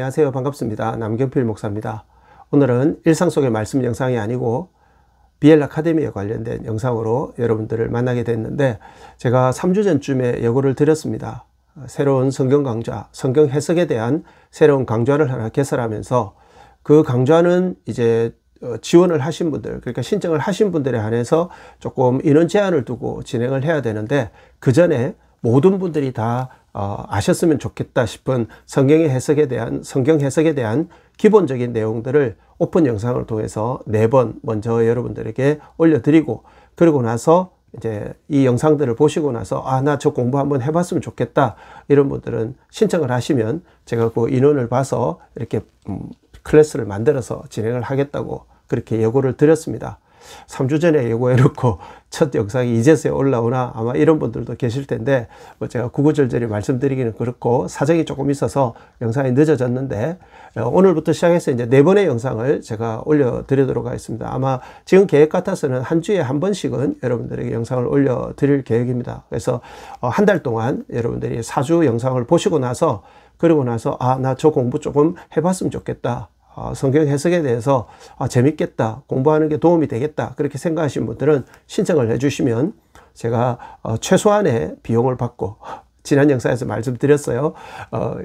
안녕하세요. 반갑습니다. 남경필 목사입니다. 오늘은 일상 속의 말씀 영상이 아니고 BL 아카데미에 관련된 영상으로 여러분들을 만나게 됐는데, 제가 3주 전쯤에 예고를 드렸습니다. 새로운 성경 강좌, 성경 해석에 대한 새로운 강좌를 하나 개설하면서 그 강좌는 이제 지원을 하신 분들, 그러니까 신청을 하신 분들에 한해서 조금 인원 제한을 두고 진행을 해야 되는데, 그 전에 모든 분들이 다 아셨으면 좋겠다 싶은 성경 해석에 대한 기본적인 내용들을 오픈 영상을 통해서 4번 먼저 여러분들에게 올려드리고, 그리고 나서 이제 이 영상들을 보시고 나서 나 저 공부 한번 해봤으면 좋겠다 이런 분들은 신청을 하시면 제가 그 인원을 봐서 이렇게 클래스를 만들어서 진행을 하겠다고 그렇게 예고를 드렸습니다. 3주 전에 예고해놓고 첫 영상이 이제서야 올라오나 아마 이런 분들도 계실 텐데, 제가 구구절절히 말씀드리기는 그렇고 사정이 조금 있어서 영상이 늦어졌는데, 오늘부터 시작해서 이제 4번의 영상을 제가 올려드리도록 하겠습니다. 아마 지금 계획 같아서는 한 주에 한 번씩은 여러분들에게 영상을 올려드릴 계획입니다. 그래서 한 달 동안 여러분들이 4주 영상을 보시고 나서, 그러고 나서 나 저 공부 조금 해봤으면 좋겠다, 성경 해석에 대해서 재밌겠다, 공부하는 게 도움이 되겠다, 그렇게 생각하시는 분들은 신청을 해주시면 제가 최소한의 비용을 받고, 지난 영상에서 말씀드렸어요.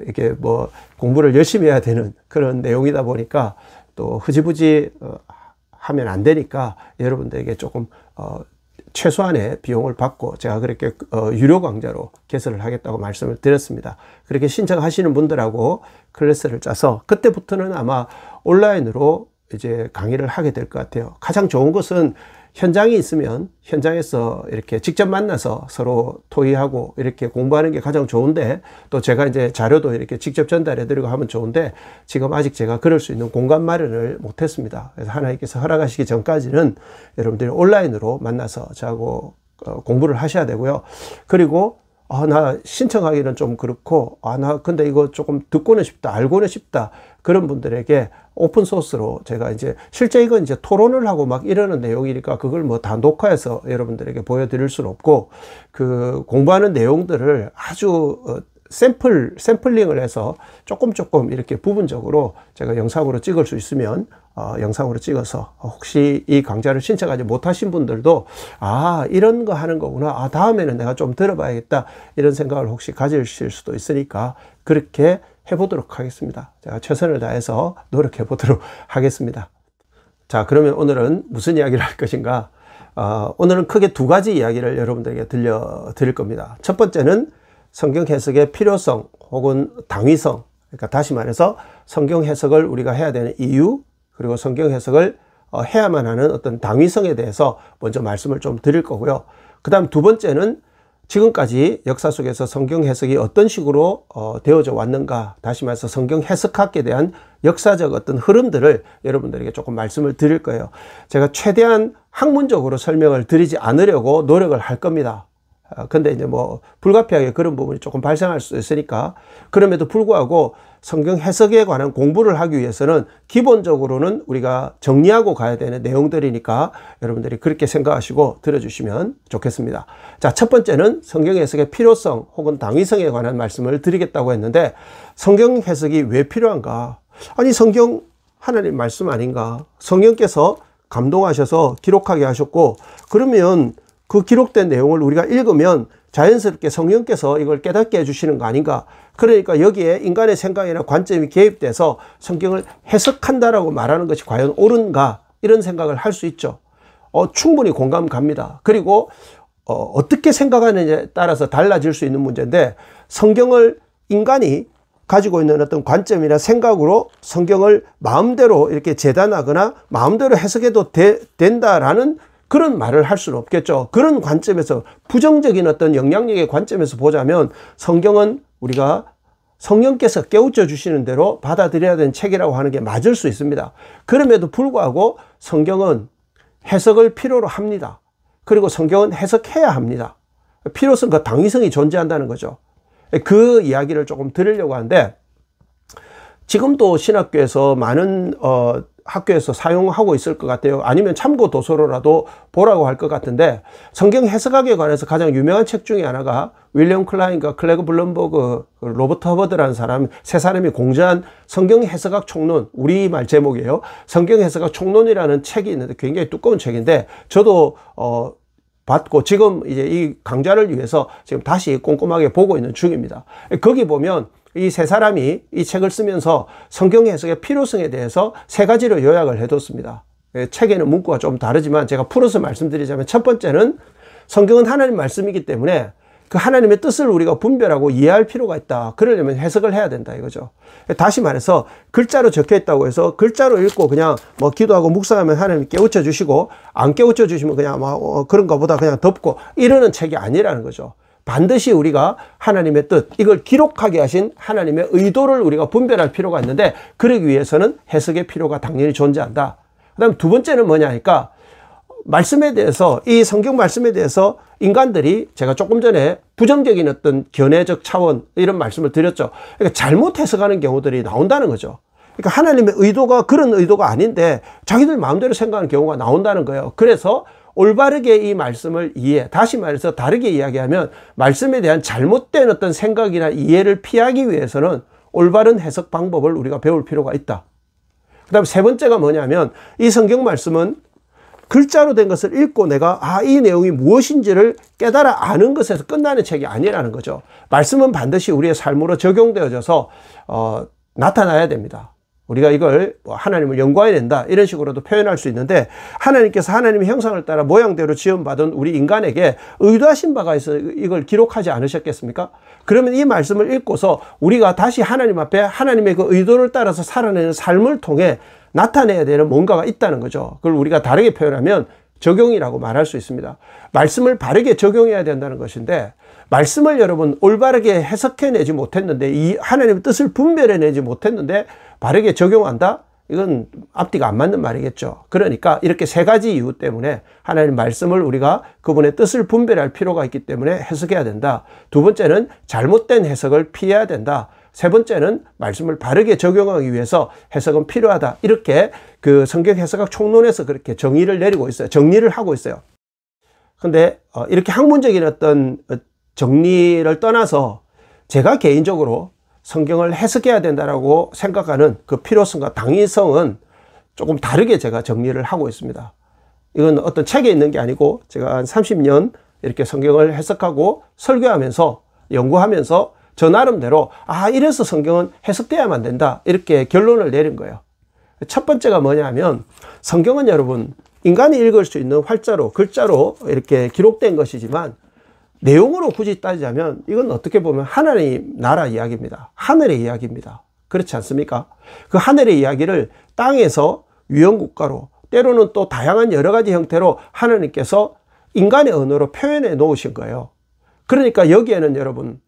이게 뭐 공부를 열심히 해야 되는 그런 내용이다 보니까 또 흐지부지 하면 안 되니까 여러분들에게 조금 최소한의 비용을 받고 제가 그렇게 유료 강좌로 개설을 하겠다고 말씀을 드렸습니다. 그렇게 신청하시는 분들하고 클래스를 짜서 그때부터는 아마 온라인으로 이제 강의를 하게 될 것 같아요. 가장 좋은 것은 현장이 있으면 현장에서 이렇게 직접 만나서 서로 토의하고 이렇게 공부하는 게 가장 좋은데, 또 제가 이제 자료도 이렇게 직접 전달해 드리고 하면 좋은데, 지금 아직 제가 그럴 수 있는 공간 마련을 못 했습니다. 그래서 하나님께서 허락하시기 전까지는 여러분들이 온라인으로 만나서 저하고 공부를 하셔야 되고요. 그리고 나 신청하기는 좀 그렇고, 나 근데 이거 조금 듣고는 싶다, 알고는 싶다, 그런 분들에게 오픈소스로 제가 이제 실제 이건 이제 토론을 하고 막 이러는 내용이니까 그걸 뭐 다 녹화해서 여러분들에게 보여드릴 수는 없고, 그 공부하는 내용들을 아주 샘플링을 해서 조금 이렇게 부분적으로 제가 영상으로 찍을 수 있으면 영상으로 찍어서 혹시 이 강좌를 신청하지 못하신 분들도 이런 거 하는 거구나, 다음에는 내가 좀 들어봐야겠다, 이런 생각을 혹시 가지실 수도 있으니까 그렇게 해보도록 하겠습니다. 제가 최선을 다해서 노력해 보도록 하겠습니다. 자, 그러면 오늘은 무슨 이야기를 할 것인가? 오늘은 크게 2가지 이야기를 여러분들에게 들려드릴 겁니다. 첫 번째는 성경 해석의 필요성 혹은 당위성, 그러니까 다시 말해서 성경 해석을 우리가 해야 되는 이유, 그리고 성경 해석을 해야만 하는 어떤 당위성에 대해서 먼저 말씀을 좀 드릴 거고요. 그 다음 2번째는 지금까지 역사 속에서 성경 해석이 어떤 식으로 되어져 왔는가, 다시 말해서 성경 해석학에 대한 역사적 어떤 흐름들을 여러분들에게 조금 말씀을 드릴 거예요. 제가 최대한 학문적으로 설명을 드리지 않으려고 노력을 할 겁니다. 근데 이제 뭐 불가피하게 그런 부분이 조금 발생할 수 있으니까, 그럼에도 불구하고 성경 해석에 관한 공부를 하기 위해서는 기본적으로는 우리가 정리하고 가야 되는 내용들이니까 여러분들이 그렇게 생각하시고 들어주시면 좋겠습니다. 자, 첫 번째는 성경 해석의 필요성 혹은 당위성에 관한 말씀을 드리겠다고 했는데, 성경 해석이 왜 필요한가? 아니, 성경 하나님 말씀 아닌가? 성령께서 감동하셔서 기록하게 하셨고, 그러면 그 기록된 내용을 우리가 읽으면 자연스럽게 성령께서 이걸 깨닫게 해주시는 거 아닌가? 그러니까 여기에 인간의 생각이나 관점이 개입돼서 성경을 해석한다라고 말하는 것이 과연 옳은가? 이런 생각을 할 수 있죠. 충분히 공감 갑니다. 그리고 어떻게 생각하느냐에 따라서 달라질 수 있는 문제인데, 성경을 인간이 가지고 있는 어떤 관점이나 생각으로 성경을 마음대로 이렇게 재단하거나 마음대로 해석해도 된다라는 그런 말을 할 수는 없겠죠. 그런 관점에서, 부정적인 어떤 영향력의 관점에서 보자면 성경은 우리가 성령께서 깨우쳐 주시는 대로 받아들여야 되는 책이라고 하는 게 맞을 수 있습니다. 그럼에도 불구하고 성경은 해석을 필요로 합니다. 그리고 성경은 해석해야 합니다. 필요성과 당위성이 존재한다는 거죠. 그 이야기를 조금 드리려고 하는데, 지금도 신학교에서 많은 학교에서 사용하고 있을 것 같아요. 아니면 참고 도서로라도 보라고 할 것 같은데, 성경 해석학에 관해서 가장 유명한 책 중에 하나가 윌리엄 클라인과 클레그 블럼버그, 로버트 허버드라는 사람, 세 사람이 공저한 성경 해석학 총론, 우리말 제목이에요. 성경 해석학 총론이라는 책이 있는데 굉장히 두꺼운 책인데, 저도 받고 지금 이제 이 강좌를 위해서 지금 다시 꼼꼼하게 보고 있는 중입니다. 거기 보면 이 세 사람이 이 책을 쓰면서 성경 해석의 필요성에 대해서 세 가지로 요약을 해뒀습니다. 책에는 문구가 좀 다르지만 제가 풀어서 말씀드리자면, 첫 번째는 성경은 하나님 말씀이기 때문에 그 하나님의 뜻을 우리가 분별하고 이해할 필요가 있다. 그러려면 해석을 해야 된다 이거죠. 다시 말해서 글자로 적혀 있다고 해서 글자로 읽고 그냥 뭐 기도하고 묵상하면 하나님 깨우쳐 주시고, 안 깨우쳐 주시면 그냥 그런 것보다 그냥 덮고 이러는 책이 아니라는 거죠. 반드시 우리가 하나님의 뜻, 이걸 기록하게 하신 하나님의 의도를 우리가 분별할 필요가 있는데, 그러기 위해서는 해석의 필요가 당연히 존재한다. 그 다음 두 번째는 뭐냐 하니까, 말씀에 대해서, 이 성경 말씀에 대해서 인간들이, 제가 조금 전에 부정적인 어떤 견해적 차원 이런 말씀을 드렸죠. 그러니까 잘못 해석하는 경우들이 나온다는 거죠. 그러니까 하나님의 의도가 그런 의도가 아닌데 자기들 마음대로 생각하는 경우가 나온다는 거예요. 그래서 올바르게 이 말씀을 다시 말해서 다르게 이야기하면, 말씀에 대한 잘못된 어떤 생각이나 이해를 피하기 위해서는 올바른 해석 방법을 우리가 배울 필요가 있다. 그 다음 세 번째가 뭐냐면, 이 성경 말씀은 글자로 된 것을 읽고 내가 이 내용이 무엇인지를 깨달아 아는 것에서 끝나는 책이 아니라는 거죠. 말씀은 반드시 우리의 삶으로 적용되어져서 나타나야 됩니다. 우리가 이걸 하나님을 연구해낸다 이런 식으로도 표현할 수 있는데, 하나님께서 하나님의 형상을 따라 모양대로 지음받은 우리 인간에게 의도하신 바가 있어 이걸 기록하지 않으셨겠습니까? 그러면 이 말씀을 읽고서 우리가 다시 하나님 앞에 하나님의 그 의도를 따라서 살아내는 삶을 통해 나타내야 되는 뭔가가 있다는 거죠. 그걸 우리가 다르게 표현하면 적용이라고 말할 수 있습니다. 말씀을 바르게 적용해야 된다는 것인데, 말씀을 여러분 올바르게 해석해내지 못했는데, 이 하나님의 뜻을 분별해내지 못했는데 바르게 적용한다? 이건 앞뒤가 안 맞는 말이겠죠. 그러니까 이렇게 세 가지 이유 때문에 하나님 말씀을 우리가 그분의 뜻을 분별할 필요가 있기 때문에 해석해야 된다. 두 번째는 잘못된 해석을 피해야 된다. 세 번째는 말씀을 바르게 적용하기 위해서 해석은 필요하다. 이렇게 그 성경 해석학 총론에서 그렇게 정의를 내리고 있어요. 정리를 하고 있어요. 근데 이렇게 학문적인 어떤 정리를 떠나서 제가 개인적으로 성경을 해석해야 된다라고 생각하는 그 필요성과 당위성은 조금 다르게 제가 정리를 하고 있습니다. 이건 어떤 책에 있는 게 아니고, 제가 한 30년 이렇게 성경을 해석하고 설교하면서 연구하면서 저 나름대로 이래서 성경은 해석돼야만 된다 이렇게 결론을 내린 거예요. 첫 번째가 뭐냐면, 성경은 여러분 인간이 읽을 수 있는 활자로, 글자로 이렇게 기록된 것이지만, 내용으로 굳이 따지자면 이건 어떻게 보면 하나님 나라 이야기입니다. 하늘의 이야기입니다. 그렇지 않습니까? 그 하늘의 이야기를 땅에서 유형국가로, 때로는 또 다양한 여러 가지 형태로 하나님께서 인간의 언어로 표현해 놓으신 거예요. 그러니까 여기에는 여러분,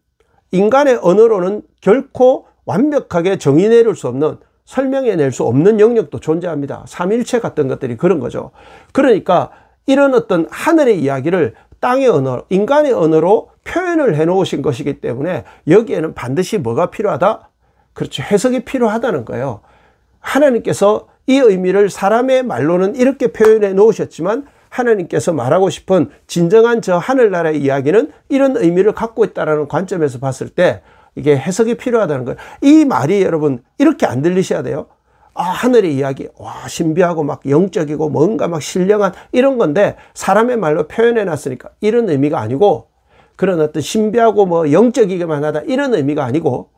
인간의 언어로는 결코 완벽하게 정의 내릴 수 없는, 설명해낼 수 없는 영역도 존재합니다. 삼위일체 같은 것들이 그런 거죠. 그러니까 이런 어떤 하늘의 이야기를 땅의 언어, 인간의 언어로 표현을 해 놓으신 것이기 때문에 여기에는 반드시 뭐가 필요하다? 그렇죠. 해석이 필요하다는 거예요. 하나님께서 이 의미를 사람의 말로는 이렇게 표현해 놓으셨지만, 하나님께서 말하고 싶은 진정한 저 하늘나라의 이야기는 이런 의미를 갖고 있다는 관점에서 봤을 때 이게 해석이 필요하다는 거예요. 이 말이 여러분 이렇게 안 들리셔야 돼요. 하늘의 이야기, 신비하고 막 영적이고 뭔가 막 신령한 이런 건데 사람의 말로 표현해 놨으니까 이런 의미가 아니고, 그런 어떤 신비하고 뭐 영적이기만 하다 이런 의미가 아니고,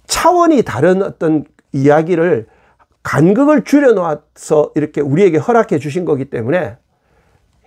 차원이 다른 어떤 이야기를 간극을 줄여 놓아서 이렇게 우리에게 허락해 주신 거기 때문에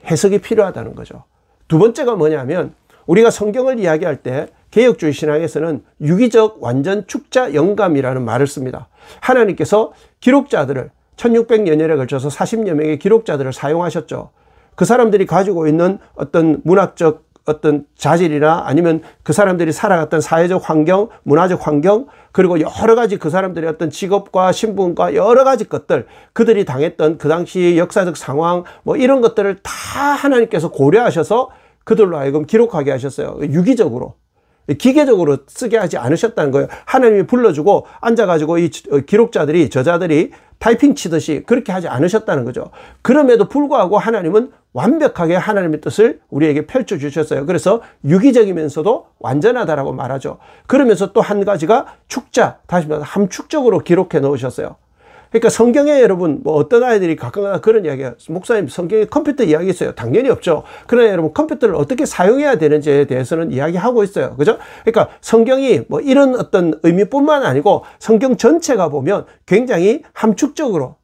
해석이 필요하다는 거죠. 두 번째가 뭐냐면, 우리가 성경을 이야기할 때 개혁주의 신앙에서는 유기적 완전 축자 영감이라는 말을 씁니다. 하나님께서 기록자들을 1600년에 걸쳐서 40여 명의 기록자들을 사용하셨죠. 그 사람들이 가지고 있는 어떤 문학적 어떤 자질이나 아니면 그 사람들이 살아갔던 사회적 환경, 문화적 환경, 그리고 여러 가지 그 사람들의 어떤 직업과 신분과 여러 가지 것들, 그들이 당했던 그 당시 역사적 상황, 뭐 이런 것들을 다 하나님께서 고려하셔서 그들로 하여금 기록하게 하셨어요. 유기적으로. 기계적으로 쓰게 하지 않으셨다는 거예요. 하나님이 불러주고 앉아가지고 이 기록자들이, 저자들이 타이핑 치듯이 그렇게 하지 않으셨다는 거죠. 그럼에도 불구하고 하나님은 완벽하게 하나님의 뜻을 우리에게 펼쳐주셨어요. 그래서 유기적이면서도 완전하다라고 말하죠. 그러면서 또 한 가지가 축자, 다시 말해서 함축적으로 기록해 놓으셨어요. 그러니까 성경에 여러분 뭐 어떤 아이들이 가끔가다 그런 이야기가 목사님 성경에 컴퓨터 이야기 있어요. 당연히 없죠. 그러나 여러분 컴퓨터를 어떻게 사용해야 되는지에 대해서는 이야기하고 있어요. 그죠? 그러니까 성경이 뭐 이런 어떤 의미뿐만 아니고 성경 전체가 보면 굉장히 함축적으로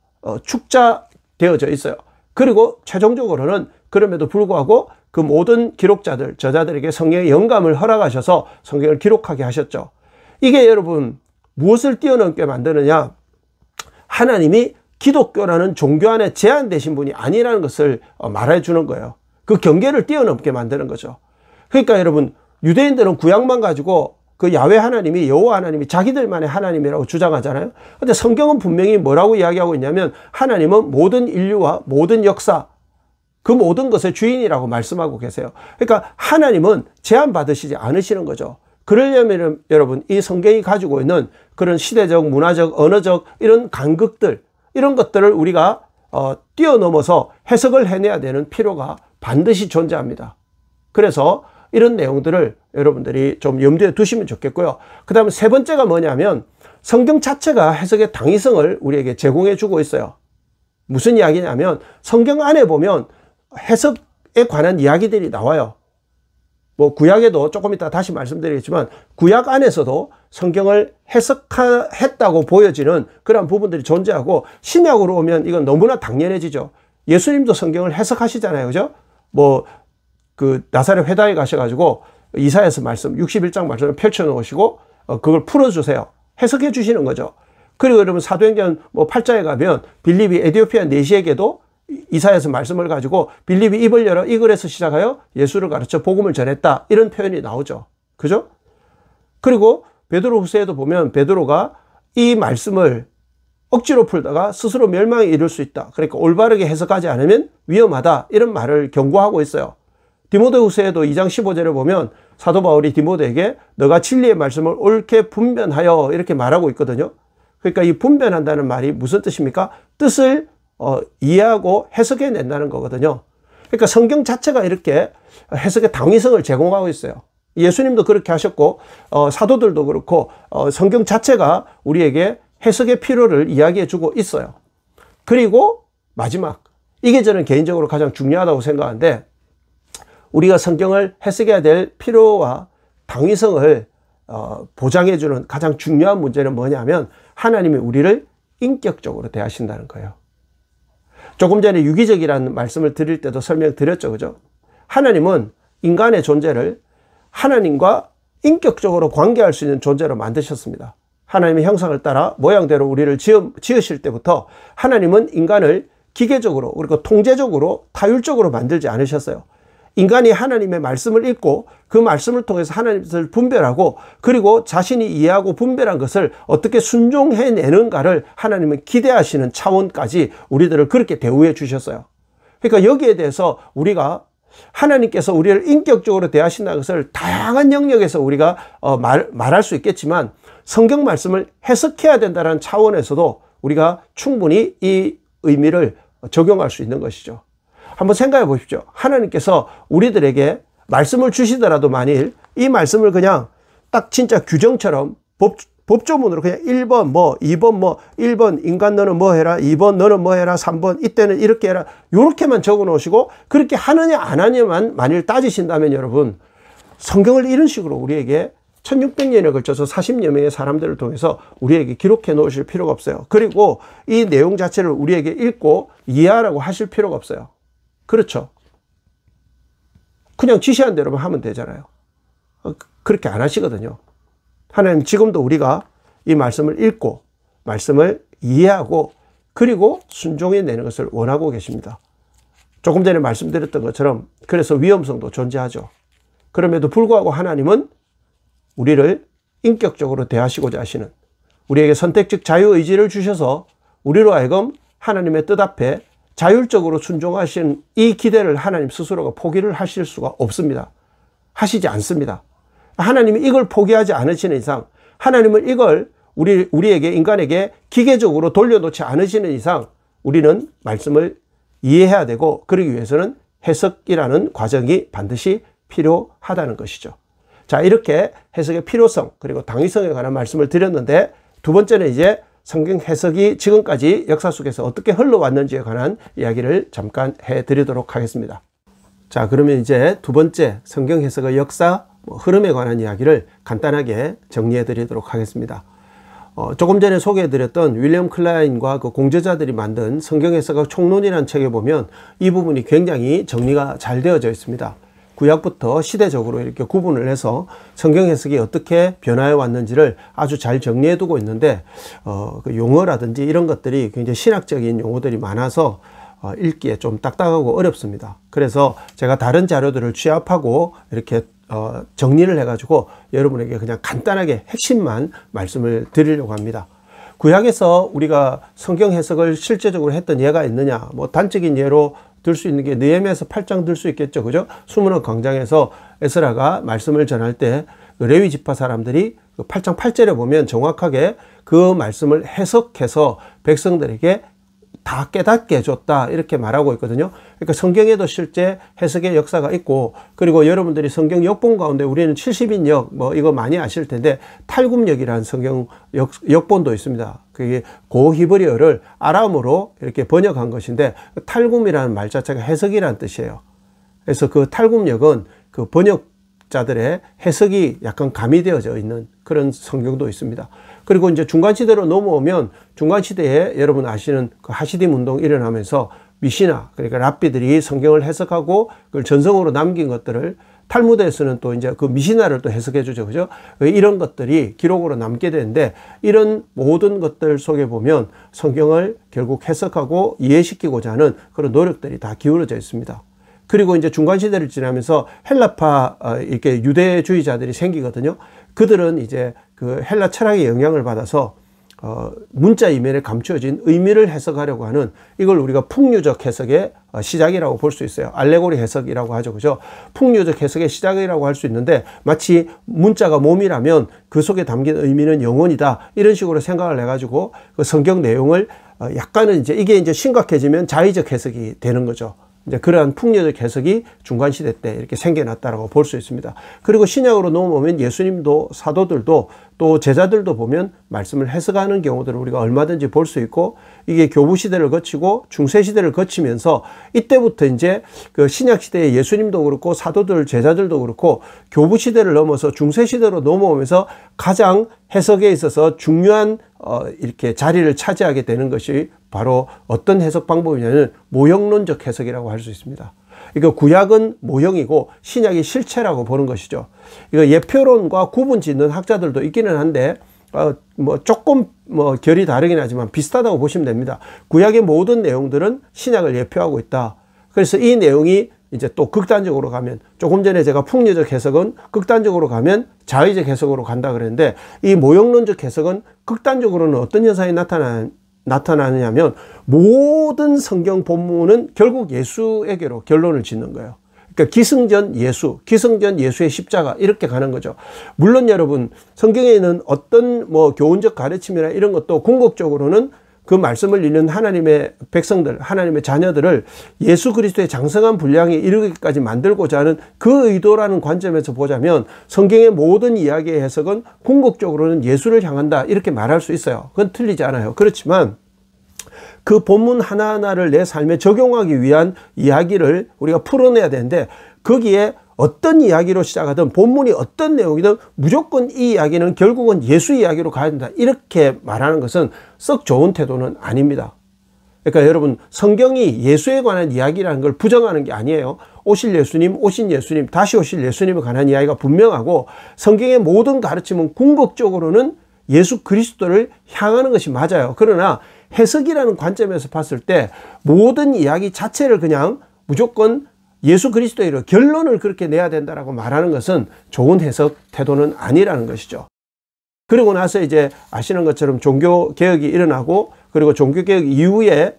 축자되어져 있어요. 그리고 최종적으로는 그럼에도 불구하고 그 모든 기록자들, 저자들에게 성령의 영감을 허락하셔서 성경을 기록하게 하셨죠. 이게 여러분 무엇을 뛰어넘게 만드느냐? 하나님이 기독교라는 종교 안에 제한되신 분이 아니라는 것을 말해주는 거예요. 그 경계를 뛰어넘게 만드는 거죠. 그러니까 여러분 유대인들은 구약만 가지고 그 야훼 하나님이 여호와 하나님이 자기들만의 하나님이라고 주장하잖아요. 근데 성경은 분명히 뭐라고 이야기하고 있냐면 하나님은 모든 인류와 모든 역사 그 모든 것의 주인이라고 말씀하고 계세요. 그러니까 하나님은 제한받으시지 않으시는 거죠. 그러려면 여러분 이 성경이 가지고 있는 그런 시대적, 문화적, 언어적 이런 간극들 이런 것들을 우리가 뛰어넘어서 해석을 해내야 되는 필요가 반드시 존재합니다. 그래서 이런 내용들을 여러분들이 좀 염두에 두시면 좋겠고요. 그 다음에 세 번째가 뭐냐면 성경 자체가 해석의 당위성을 우리에게 제공해 주고 있어요. 무슨 이야기냐면 성경 안에 보면 해석에 관한 이야기들이 나와요. 뭐 구약에도 조금 이따 다시 말씀드리겠지만 구약 안에서도 성경을 해석했다고 보여지는 그런 부분들이 존재하고 신약으로 오면 이건 너무나 당연해지죠. 예수님도 성경을 해석하시잖아요. 그죠? 뭐 그 나사렛 회당에 가셔가지고 이사야서 말씀 61장 말씀을 펼쳐놓으시고 그걸 풀어주세요. 해석해 주시는 거죠. 그리고 여러분 사도행전 뭐 8장에 가면 빌립이 에디오피아 내시에게도 이사야서 말씀을 가지고 빌립이 입을 열어 이 글에서 시작하여 예수를 가르쳐 복음을 전했다 이런 표현이 나오죠. 그죠? 그리고 베드로 후서에도 보면 베드로가 이 말씀을 억지로 풀다가 스스로 멸망에 이를 수 있다. 그러니까 올바르게 해석하지 않으면 위험하다 이런 말을 경고하고 있어요. 디모데 후서에도 2장 15절에 보면 사도 바울이 디모데에게 너가 진리의 말씀을 옳게 분별하여 이렇게 말하고 있거든요. 그러니까 이 분별한다는 말이 무슨 뜻입니까? 뜻을 이해하고 해석해 낸다는 거거든요. 그러니까 성경 자체가 이렇게 해석의 당위성을 제공하고 있어요. 예수님도 그렇게 하셨고 사도들도 그렇고 성경 자체가 우리에게 해석의 필요를 이야기해 주고 있어요. 그리고 마지막 이게 저는 개인적으로 가장 중요하다고 생각하는데 우리가 성경을 해석해야 될 필요와 당위성을 보장해 주는 가장 중요한 문제는 뭐냐면 하나님이 우리를 인격적으로 대하신다는 거예요. 조금 전에 유기적이라는 말씀을 드릴 때도 설명드렸죠. 그죠? 하나님은 인간의 존재를 하나님과 인격적으로 관계할 수 있는 존재로 만드셨습니다. 하나님의 형상을 따라 모양대로 우리를 지으실 때부터 하나님은 인간을 기계적으로 그리고 통제적으로 타율적으로 만들지 않으셨어요. 인간이 하나님의 말씀을 읽고 그 말씀을 통해서 하나님을 분별하고 그리고 자신이 이해하고 분별한 것을 어떻게 순종해내는가를 하나님은 기대하시는 차원까지 우리들을 그렇게 대우해 주셨어요. 그러니까 여기에 대해서 우리가 하나님께서 우리를 인격적으로 대하신다는 것을 다양한 영역에서 우리가 말할 수 있겠지만 성경 말씀을 해석해야 된다는 차원에서도 우리가 충분히 이 의미를 적용할 수 있는 것이죠. 한번 생각해 보십시오. 하나님께서 우리들에게 말씀을 주시더라도 만일 이 말씀을 그냥 딱 진짜 규정처럼 법조문으로 그냥 1번 뭐 2번 뭐 1번 인간 너는 뭐 해라 2번 너는 뭐 해라 3번 이때는 이렇게 해라 이렇게만 적어 놓으시고 그렇게 하느냐 안 하느냐만 만일 따지신다면 여러분 성경을 이런 식으로 우리에게 1600년에 걸쳐서 40여 명의 사람들을 통해서 우리에게 기록해 놓으실 필요가 없어요. 그리고 이 내용 자체를 우리에게 읽고 이해하라고 하실 필요가 없어요. 그렇죠. 그냥 지시한 대로만 하면 되잖아요. 그렇게 안 하시거든요. 하나님 지금도 우리가 이 말씀을 읽고 말씀을 이해하고 그리고 순종해 내는 것을 원하고 계십니다. 조금 전에 말씀드렸던 것처럼 그래서 위험성도 존재하죠. 그럼에도 불구하고 하나님은 우리를 인격적으로 대하시고자 하시는 우리에게 선택적 자유의지를 주셔서 우리로 하여금 하나님의 뜻 앞에 자율적으로 순종하신 이 기대를 하나님 스스로가 포기를 하실 수가 없습니다. 하시지 않습니다. 하나님이 이걸 포기하지 않으시는 이상 하나님은 이걸 우리에게, 인간에게 기계적으로 돌려놓지 않으시는 이상 우리는 말씀을 이해해야 되고, 그러기 위해서는 해석이라는 과정이 반드시 필요하다는 것이죠. 자, 이렇게 해석의 필요성 그리고 당위성에 관한 말씀을 드렸는데, 두 번째는 이제 성경 해석이 지금까지 역사 속에서 어떻게 흘러왔는지에 관한 이야기를 잠깐 해드리도록 하겠습니다. 자, 그러면 이제 두 번째 성경 해석의 역사 흐름에 관한 이야기를 간단하게 정리해 드리도록 하겠습니다. 조금 전에 소개해 드렸던 윌리엄 클라인과 그 공저자들이 만든 성경 해석의 총론이라는 책에 보면 이 부분이 굉장히 정리가 잘 되어져 있습니다. 구약부터 시대적으로 이렇게 구분을 해서 성경 해석이 어떻게 변화해 왔는지를 아주 잘 정리해 두고 있는데, 그 용어라든지 이런 것들이 굉장히 신학적인 용어들이 많아서 읽기에 좀 딱딱하고 어렵습니다. 그래서 제가 다른 자료들을 취합하고 이렇게 정리를 해가지고 여러분에게 그냥 간단하게 핵심만 말씀을 드리려고 합니다. 구약에서 우리가 성경 해석을 실제적으로 했던 예가 있느냐, 뭐 단적인 예로 들 수 있는 게 느헤미야서 8장 들 수 있겠죠. 그죠? 수문학 광장에서 에스라가 말씀을 전할 때 레위 지파 사람들이 8장 8절에 보면 정확하게 그 말씀을 해석해서 백성들에게 다 깨닫게 해줬다, 이렇게 말하고 있거든요. 그러니까 성경에도 실제 해석의 역사가 있고, 그리고 여러분들이 성경 역본 가운데 우리는 70인 역, 뭐 이거 많이 아실 텐데 탈굼역이라는 성경 역본도 있습니다. 그게 고히브리어를 아람어로 이렇게 번역한 것인데, 탈굼이라는 말 자체가 해석이라는 뜻이에요. 그래서 그 탈굼역은 그 번역자들의 해석이 약간 가미되어져 있는 그런 성경도 있습니다. 그리고 이제 중간시대로 넘어오면, 중간시대에 여러분 아시는 그 하시딤 운동 일어나면서 미시나, 그러니까 랍비들이 성경을 해석하고 그걸 전성으로 남긴 것들을 탈무드에서는 또 이제 그 미시나를 또 해석해 주죠. 그죠? 이런 것들이 기록으로 남게 되는데, 이런 모든 것들 속에 보면 성경을 결국 해석하고 이해시키고자 하는 그런 노력들이 다 기울어져 있습니다. 그리고 이제 중간시대를 지나면서 헬라파 이렇게 유대주의자들이 생기거든요. 그들은 이제 그 헬라 철학의 영향을 받아서 문자 이면에 감추어진 의미를 해석하려고 하는, 이걸 우리가 풍류적 해석의 시작이라고 볼 수 있어요. 알레고리 해석이라고 하죠. 그죠? 풍류적 해석의 시작이라고 할 수 있는데, 마치 문자가 몸이라면 그 속에 담긴 의미는 영혼이다, 이런 식으로 생각을 해가지고 그 성경 내용을 약간은 이제 이게 이제 심각해지면 자의적 해석이 되는 거죠. 이제 그러한 풍요적 해석이 중간시대 때 이렇게 생겨났다라고 볼 수 있습니다. 그리고 신약으로 넘어오면 예수님도, 사도들도, 또 제자들도 보면 말씀을 해석하는 경우들을 우리가 얼마든지 볼 수 있고, 이게 교부시대를 거치고 중세시대를 거치면서 이때부터 이제 그 신약시대에 예수님도 그렇고 사도들, 제자들도 그렇고 교부시대를 넘어서 중세시대로 넘어오면서 가장 해석에 있어서 중요한 이렇게 자리를 차지하게 되는 것이 바로 어떤 해석 방법이냐면 모형론적 해석이라고 할 수 있습니다. 이거 구약은 모형이고 신약이 실체라고 보는 것이죠. 이거 예표론과 구분 짓는 학자들도 있기는 한데 뭐 조금 뭐 결이 다르긴 하지만 비슷하다고 보시면 됩니다. 구약의 모든 내용들은 신약을 예표하고 있다. 그래서 이 내용이 이제 또 극단적으로 가면, 조금 전에 제가 풍류적 해석은 극단적으로 가면 자의적 해석으로 간다 그랬는데, 이 모형론적 해석은 극단적으로는 어떤 현상이 나타나느냐면 모든 성경 본문은 결국 예수에게로 결론을 짓는 거예요. 그러니까 기승전 예수, 기승전 예수의 십자가, 이렇게 가는 거죠. 물론 여러분, 성경에는 어떤 뭐 교훈적 가르침이나 이런 것도 궁극적으로는 그 말씀을 읽는 하나님의 백성들, 하나님의 자녀들을 예수 그리스도의 장성한 분량에 이르기까지 만들고자 하는 그 의도라는 관점에서 보자면 성경의 모든 이야기의 해석은 궁극적으로는 예수를 향한다, 이렇게 말할 수 있어요. 그건 틀리지 않아요. 그렇지만 그 본문 하나하나를 내 삶에 적용하기 위한 이야기를 우리가 풀어내야 되는데, 거기에 어떤 이야기로 시작하든 본문이 어떤 내용이든 무조건 이 이야기는 결국은 예수 이야기로 가야 된다, 이렇게 말하는 것은 썩 좋은 태도는 아닙니다. 그러니까 여러분, 성경이 예수에 관한 이야기라는 걸 부정하는 게 아니에요. 오실 예수님, 오신 예수님, 다시 오실 예수님에 관한 이야기가 분명하고, 성경의 모든 가르침은 궁극적으로는 예수 그리스도를 향하는 것이 맞아요. 그러나 해석이라는 관점에서 봤을 때 모든 이야기 자체를 그냥 무조건 예수 그리스도의 결론을 그렇게 내야 된다라고 말하는 것은 좋은 해석 태도는 아니라는 것이죠. 그러고 나서 이제 아시는 것처럼 종교개혁이 일어나고, 그리고 종교개혁 이후에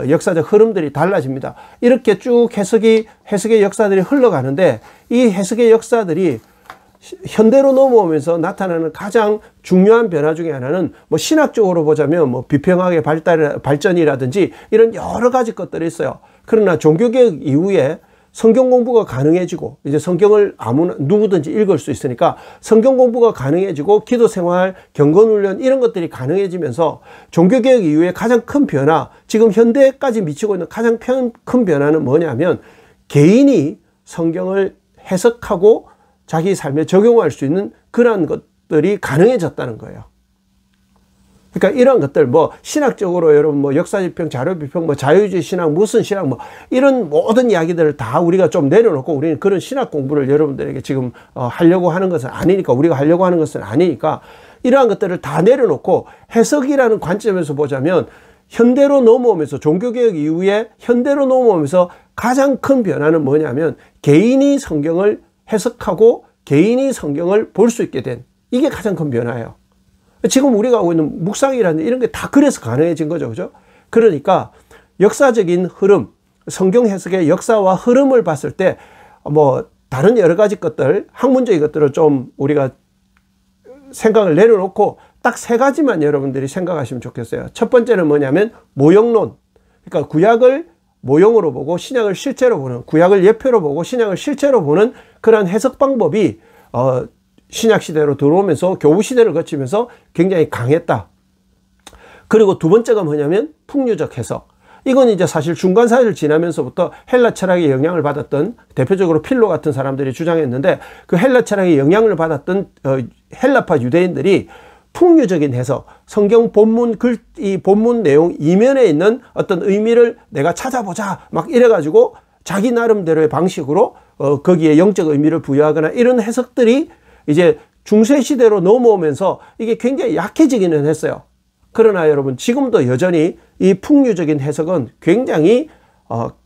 역사적 흐름들이 달라집니다. 이렇게 쭉 해석의 역사들이 흘러가는데, 이 해석의 역사들이 현대로 넘어오면서 나타나는 가장 중요한 변화 중에 하나는 뭐 신학적으로 보자면 뭐 비평학의 발전이라든지 이런 여러 가지 것들이 있어요. 그러나 종교개혁 이후에 성경 공부가 가능해지고 이제 성경을 아무나 누구든지 읽을 수 있으니까 성경 공부가 가능해지고 기도 생활, 경건 훈련 이런 것들이 가능해지면서 종교개혁 이후에 가장 큰 변화, 지금 현대까지 미치고 있는 가장 큰 변화는 뭐냐면 개인이 성경을 해석하고 자기 삶에 적용할 수 있는 그러한 것들이 가능해졌다는 거예요. 그러니까 이런 것들 뭐 신학적으로 여러분 뭐 역사비평, 자료비평, 뭐 자유주의 신학, 무슨 신학 뭐 이런 모든 이야기들을 다 우리가 좀 내려놓고 우리는 그런 신학 공부를 여러분들에게 지금 하려고 하는 것은 아니니까, 우리가 하려고 하는 것은 아니니까 이러한 것들을 다 내려놓고 해석이라는 관점에서 보자면 현대로 넘어오면서 종교개혁 이후에 현대로 넘어오면서 가장 큰 변화는 뭐냐면 개인이 성경을 해석하고 개인이 성경을 볼 수 있게 된, 이게 가장 큰 변화예요. 지금 우리가 하고 있는 묵상이라는 이런 게 다 그래서 가능해진 거죠. 그죠? 그러니까 역사적인 흐름, 성경 해석의 역사와 흐름을 봤을 때 뭐 다른 여러 가지 것들, 학문적인 것들을 좀 우리가 생각을 내려놓고 딱 세 가지만 여러분들이 생각하시면 좋겠어요. 첫 번째는 뭐냐면 모형론. 그러니까 구약을 모형으로 보고 신약을 실제로 보는, 구약을 예표로 보고 신약을 실제로 보는 그런 해석 방법이 신약 시대로 들어오면서 교부 시대를 거치면서 굉장히 강했다. 그리고 두 번째가 뭐냐면 풍류적 해석. 이건 이제 사실 중간사회를 지나면서부터 헬라 철학의 영향을 받았던, 대표적으로 필로 같은 사람들이 주장했는데, 그 헬라 철학의 영향을 받았던 헬라파 유대인들이 풍류적인 해석, 성경 본문 이 본문 내용 이면에 있는 어떤 의미를 내가 찾아보자 막 이래가지고 자기 나름대로의 방식으로 거기에 영적 의미를 부여하거나 이런 해석들이 이제 중세시대로 넘어오면서 이게 굉장히 약해지기는 했어요. 그러나 여러분 지금도 여전히 이 풍류적인 해석은 굉장히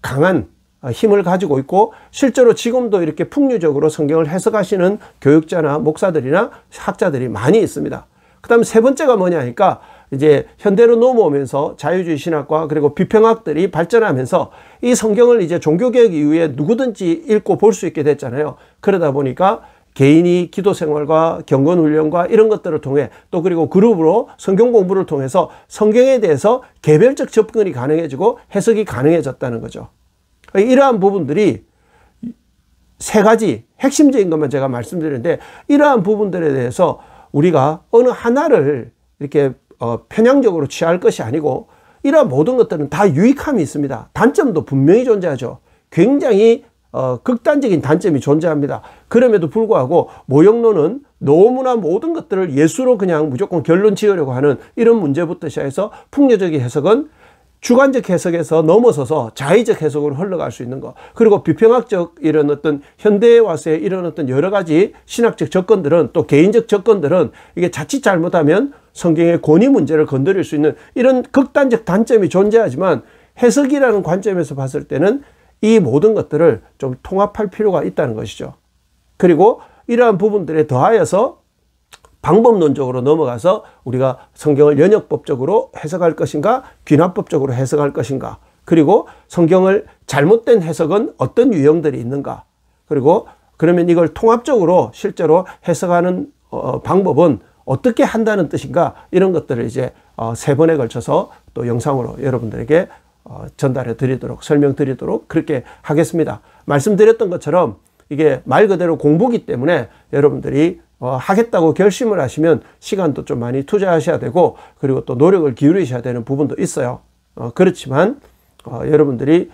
강한 힘을 가지고 있고, 실제로 지금도 이렇게 풍류적으로 성경을 해석하시는 교육자나 목사들이나 학자들이 많이 있습니다. 그 다음에 세 번째가 뭐냐니까 이제 현대로 넘어오면서 자유주의 신학과 그리고 비평학들이 발전하면서 이 성경을 이제 종교개혁 이후에 누구든지 읽고 볼 수 있게 됐잖아요. 그러다 보니까 개인이 기도 생활과 경건 훈련과 이런 것들을 통해 또 그리고 그룹으로 성경 공부를 통해서 성경에 대해서 개별적 접근이 가능해지고 해석이 가능해졌다는 거죠. 이러한 부분들이 세 가지 핵심적인 것만 제가 말씀드리는데, 이러한 부분들에 대해서 우리가 어느 하나를 이렇게 편향적으로 취할 것이 아니고 이러한 모든 것들은 다 유익함이 있습니다. 단점도 분명히 존재하죠. 굉장히 극단적인 단점이 존재합니다. 그럼에도 불구하고 모형론은 너무나 모든 것들을 예수로 그냥 무조건 결론 지으려고 하는 이런 문제부터 시작해서 풍요적 해석은 주관적 해석에서 넘어서서 자의적 해석으로 흘러갈 수 있는 것, 그리고 비평학적 이런 어떤 현대에 와서의 이런 어떤 여러 가지 신학적 접근들은, 또 개인적 접근들은 이게 자칫 잘못하면 성경의 권위 문제를 건드릴 수 있는 이런 극단적 단점이 존재하지만, 해석이라는 관점에서 봤을 때는 이 모든 것들을 좀 통합할 필요가 있다는 것이죠. 그리고 이러한 부분들에 더하여서 방법론적으로 넘어가서 우리가 성경을 연역법적으로 해석할 것인가, 귀납법적으로 해석할 것인가, 그리고 성경을 잘못된 해석은 어떤 유형들이 있는가, 그리고 그러면 이걸 통합적으로 실제로 해석하는 방법은 어떻게 한다는 뜻인가, 이런 것들을 이제 세 번에 걸쳐서 또 영상으로 여러분들에게 전달해 드리도록, 설명드리도록 그렇게 하겠습니다. 말씀드렸던 것처럼 이게 말 그대로 공부기 때문에 여러분들이 하겠다고 결심을 하시면 시간도 좀 많이 투자하셔야 되고, 그리고 또 노력을 기울이셔야 되는 부분도 있어요. 그렇지만 여러분들이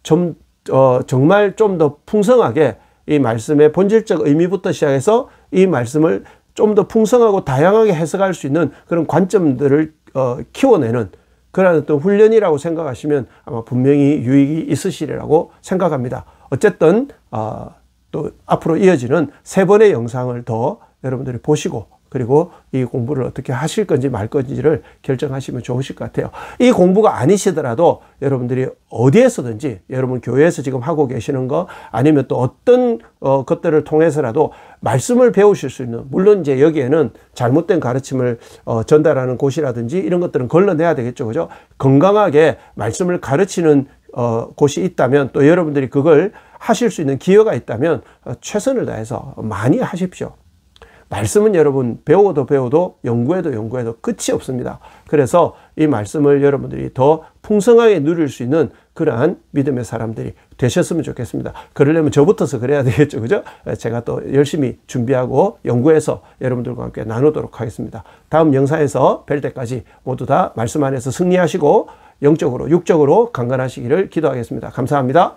정말 좀 더 풍성하게 이 말씀의 본질적 의미부터 시작해서 이 말씀을 좀 더 풍성하고 다양하게 해석할 수 있는 그런 관점들을 키워내는 그런 어떤 훈련이라고 생각하시면 아마 분명히 유익이 있으시리라고 생각합니다. 어쨌든 또 앞으로 이어지는 세 번의 영상을 더 여러분들이 보시고, 그리고 이 공부를 어떻게 하실 건지 말 건지를 결정하시면 좋으실 것 같아요. 이 공부가 아니시더라도 여러분들이 어디에서든지, 여러분 교회에서 지금 하고 계시는 거 아니면 또 어떤 것들을 통해서라도 말씀을 배우실 수 있는, 물론 이제 여기에는 잘못된 가르침을 전달하는 곳이라든지 이런 것들은 걸러내야 되겠죠. 그죠? 건강하게 말씀을 가르치는 곳이 있다면 또 여러분들이 그걸 하실 수 있는 기회가 있다면 최선을 다해서 많이 하십시오. 말씀은 여러분 배워도 연구해도 끝이 없습니다. 그래서 이 말씀을 여러분들이 더 풍성하게 누릴 수 있는 그러한 믿음의 사람들이 되셨으면 좋겠습니다. 그러려면 저부터서 그래야 되겠죠. 그죠? 제가 또 열심히 준비하고 연구해서 여러분들과 함께 나누도록 하겠습니다. 다음 영상에서 뵐 때까지 모두 다 말씀 안에서 승리하시고 영적으로 육적으로 강건하시기를 기도하겠습니다. 감사합니다.